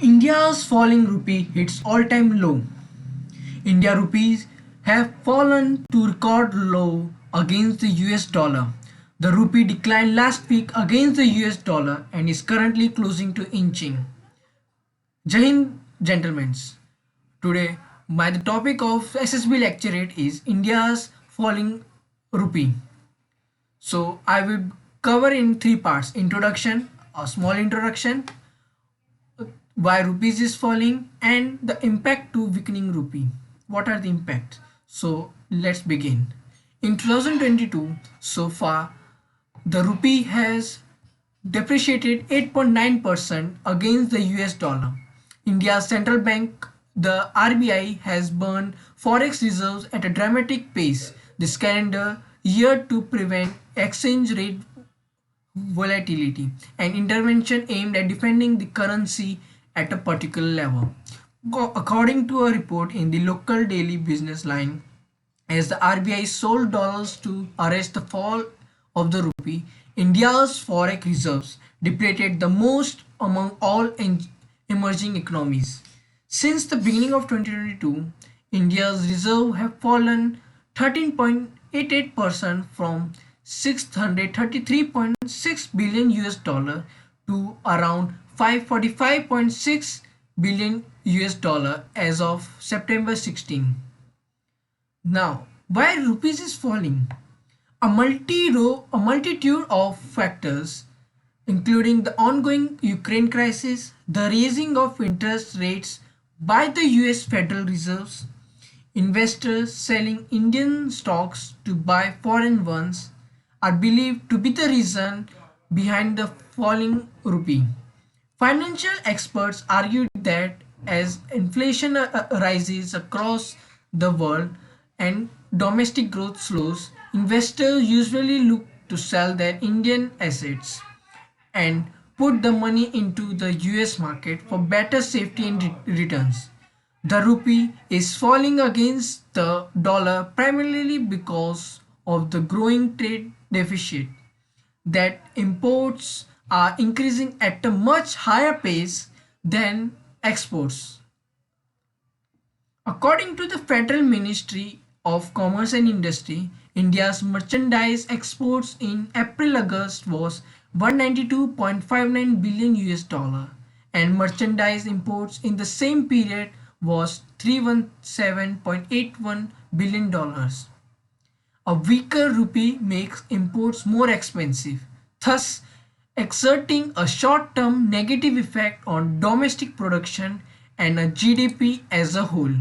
India's falling rupee hits all-time low. India rupees have fallen to record low against the US dollar. The rupee declined last week against the US dollar and is currently closing to inching. Jai Hind, gentlemen. Today, the topic of SSB lecturette is India's falling rupee. So I will cover in three parts: introduction, a small introduction, why rupees is falling, and the impact to weakening rupee. What are the impacts? So let's begin. In 2022, so far, the rupee has depreciated 8.9% against the US dollar. India's central bank, the RBI, has burned forex reserves at a dramatic pace this calendar year to prevent exchange rate volatility, an intervention aimed at defending the currency at a particular level. According to a report in the local daily business line, as the RBI sold dollars to arrest the fall of the rupee, India's forex reserves depleted the most among all emerging economies. Since the beginning of 2022, India's reserves have fallen 13.88% from 633.6 billion US dollar to around 545.6 billion US dollar as of September 16. Now, why rupees is falling? A multitude of factors, including the ongoing Ukraine crisis, the raising of interest rates by the US Federal Reserves, investors selling Indian stocks to buy foreign ones, are believed to be the reason behind the falling rupee. Financial experts argue that as inflation rises across the world and domestic growth slows, investors usually look to sell their Indian assets and put the money into the US market for better safety and returns. The rupee is falling against the dollar primarily because of the growing trade deficit, that imports are increasing at a much higher pace than exports. According to the Federal Ministry of Commerce and Industry, India's merchandise exports in April-August was 192.59 billion US dollar, and merchandise imports in the same period was 317.81 billion dollars. A weaker rupee makes imports more expensive, thus exerting a short-term negative effect on domestic production and a GDP as a whole.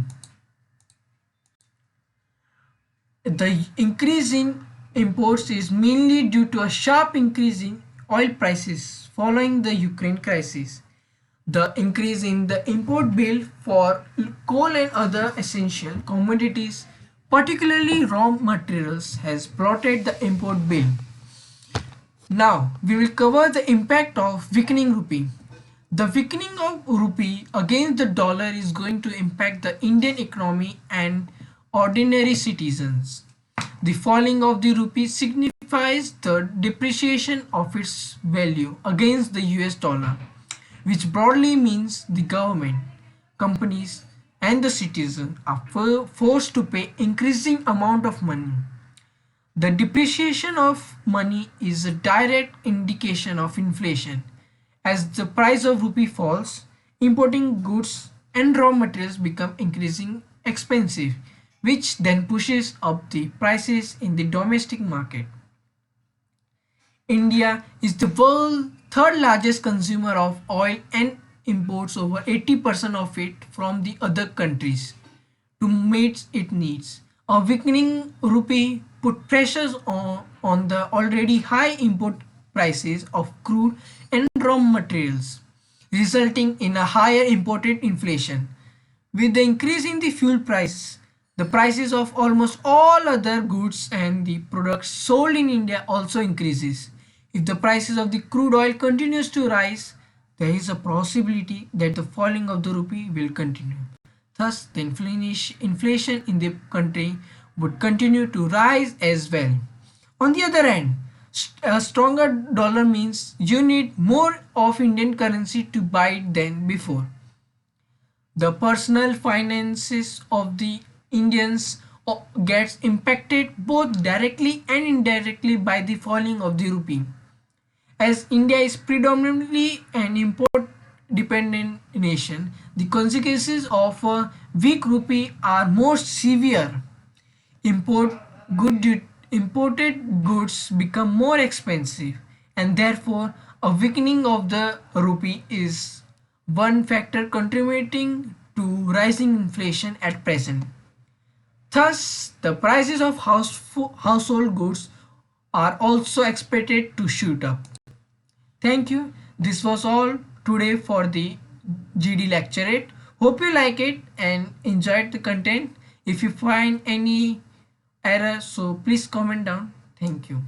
The increase in imports is mainly due to a sharp increase in oil prices following the Ukraine crisis. The increase in the import bill for coal and other essential commodities, particularly raw materials, has bloated the import bill. Now we will cover the impact of weakening rupee. The weakening of rupee against the dollar is going to impact the Indian economy and ordinary citizens. The falling of the rupee signifies the depreciation of its value against the US dollar, which broadly means the government, companies, and the citizen are forced to pay increasing amount of money. The depreciation of money is a direct indication of inflation. As the price of rupee falls, importing goods and raw materials become increasing expensive, which then pushes up the prices in the domestic market. India is the world's third largest consumer of oil and imports over 80% of it from the other countries to meet its needs. A weakening rupee put pressures on the already high import prices of crude and raw materials, resulting in a higher imported inflation. With the increase in the fuel price, the prices of almost all other goods and the products sold in India also increases. If the prices of the crude oil continues to rise, there is a possibility that the falling of the rupee will continue. Thus, the inflation in the country would continue to rise as well. On the other hand, a stronger dollar means you need more of Indian currency to buy it than before. The personal finances of the Indians gets impacted both directly and indirectly by the falling of the rupee. As India is predominantly an import dependent nation, the consequences of a weak rupee are most severe. Import Imported goods become more expensive, and therefore a weakening of the rupee is one factor contributing to rising inflation at present. Thus, the prices of household goods are also expected to shoot up. Thank you. This was all today for the GD Lecturette. Hope you like it and enjoyed the content. If you find any error, so please comment down. Thank you.